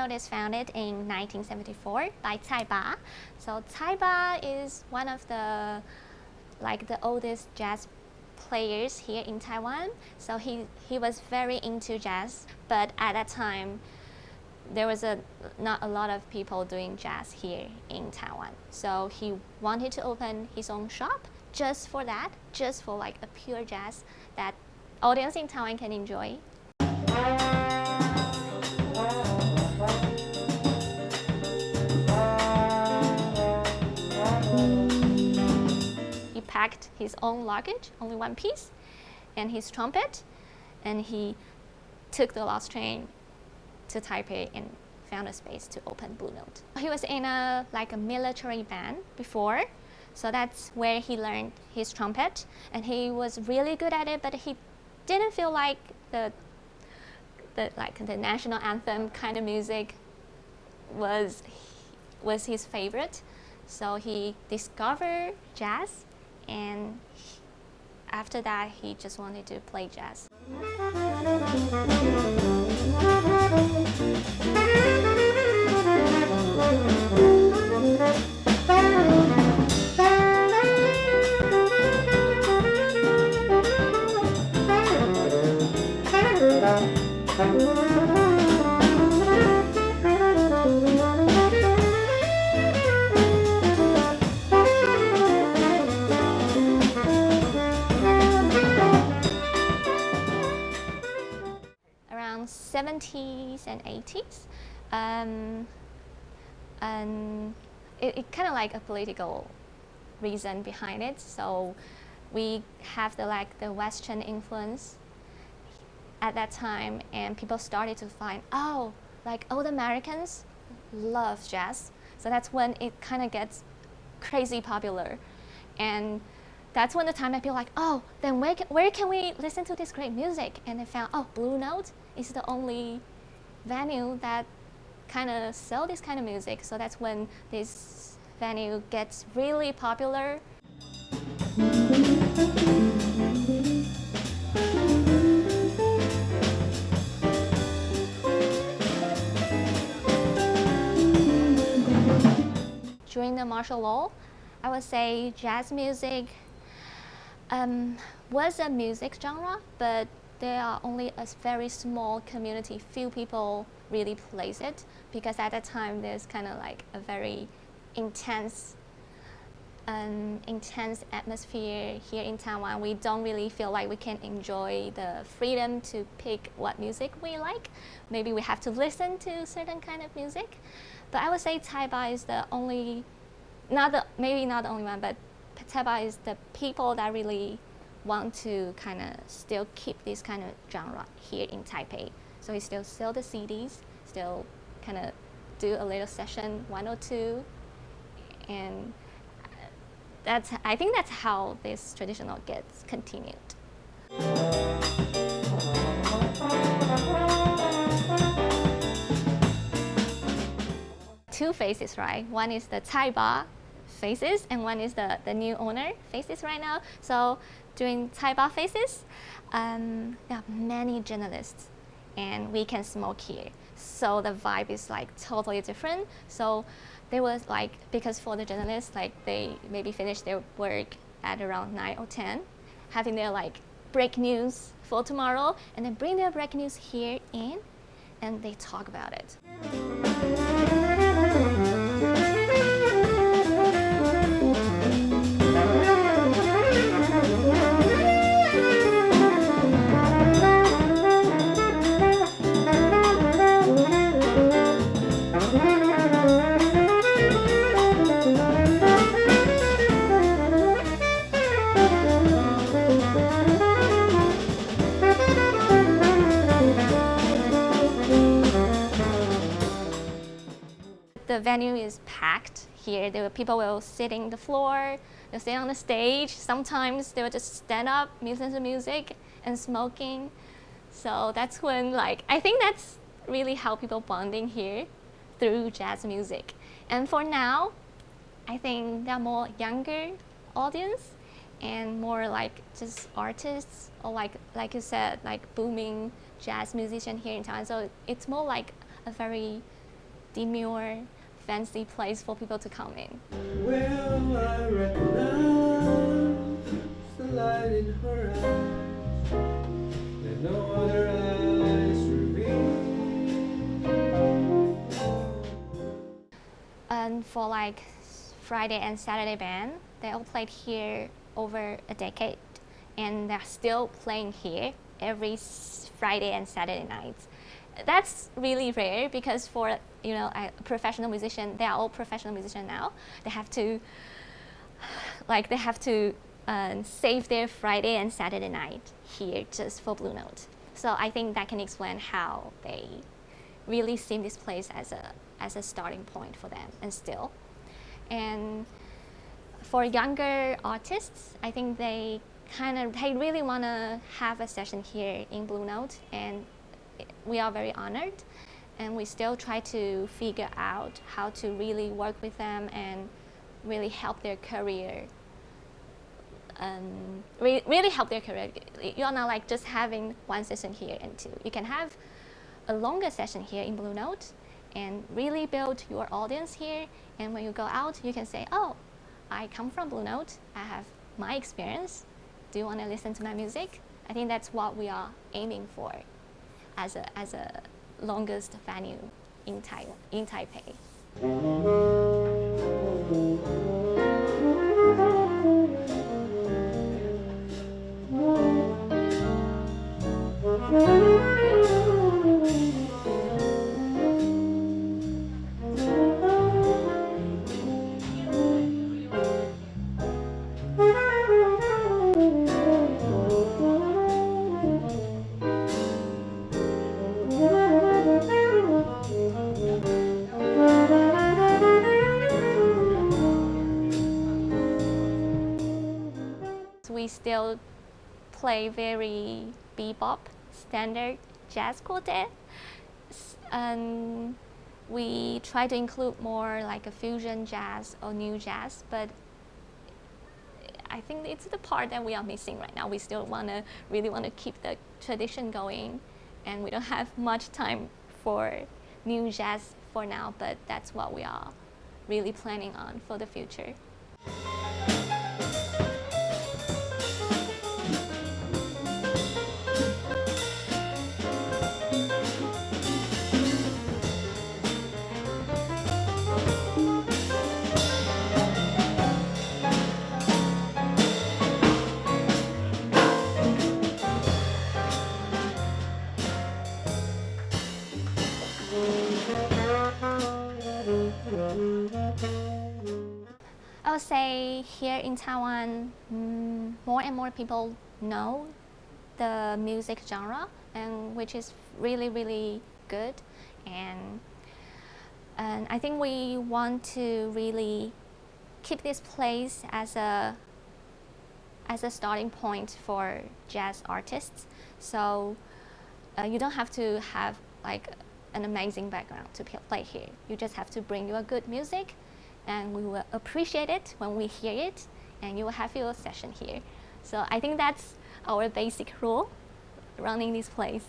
Note is founded in 1974 by Taipei. So Taipei is one of the oldest jazz players here in Taiwan. So he was very into jazz, but at that time there was not a lot of people doing jazz here in Taiwan. So he wanted to open his own shop just for that, just for like a pure jazz that audience in Taiwan can enjoy. He packed his own luggage, only one piece, and his trumpet, and he took the last train to Taipei and found a space to open Blue Note. He was in a military band before, so that's where he learned his trumpet, and he was really good at it, but he didn't feel like the national anthem kind of music was his favorite. So he discovered jazz, and after that he just wanted to play jazz. Around 70s and 80s, and it kind of like a political reason behind it. So we have the Western influence at that time, and people started to find, oh, like old Americans love jazz. So that's when it kind of gets crazy popular, and that's when the time that people like, oh, then where can we listen to this great music? And they found, oh, Blue Note is the only venue that kind of sell this kind of music. So that's when this venue gets really popular. During the martial law, I would say jazz music was a music genre, but there are only a very small community, few people really plays it, because at that time there's kind of like a very intense atmosphere here in Taiwan. We don't really feel like we can enjoy the freedom to pick what music we like. Maybe we have to listen to certain kind of music. But I would say Taipei is maybe not the only one, but Taipei is the people that really want to kind of still keep this kind of genre here in Taipei. So we still sell the CDs, still kind of do a little session, 1 or 2, and I think that's how this traditional gets continued. Two faces, right? One is the Taipei faces, and one is the new owner faces right now. So during Taipei faces, there are many journalists, and we can smoke here. So the vibe is like totally different. So they was like, because for the journalists, like they maybe finish their work at around 9 or 10, having their like break news for tomorrow, and then bring their break news here in, and they talk about it. The venue is packed here. People will sit on the floor, they'll sit on the stage. Sometimes they will just stand up, listen to music, and smoking. So that's when, like, I think that's really how people bonding here through jazz music. And for now, I think there are more younger audience and more like just artists, or like you said, like booming jazz musician here in Taiwan. So it's more like a very demure, fancy place for people to come in. Well, I recognize the light in her eyes that no other eyes reveal. And for like Friday and Saturday band, they all played here over a decade, and they're still playing here every Friday and Saturday nights. That's really rare because for a professional musician, they are all professional musicians now. They have to save their Friday and Saturday night here just for Blue Note. So I think that can explain how they really see this place as a starting point for them and still. And for younger artists, I think they really want to have a session here in Blue Note, and we are very honored, and we still try to figure out how to really work with them and really help their career. Really help their career. You're not like just having one session here and two. You can have a longer session here in Blue Note and really build your audience here. And when you go out, you can say, oh, I come from Blue Note. I have my experience. Do you want to listen to my music? I think that's what we are aiming for as a longest venue in Taipei. We still play very bebop, standard jazz quartet, and we try to include more like a fusion jazz or new jazz, but I think it's the part that we are missing right now. We still really want to keep the tradition going, and we don't have much time for new jazz for now, but that's what we are really planning on for the future. I would say here in Taiwan, more and more people know the music genre, and which is really, really good. And I think we want to really keep this place as a starting point for jazz artists. So you don't have to have like an amazing background to play here. You just have to bring your good music, and we will appreciate it when we hear it, and you will have your session here. So I think that's our basic rule running this place.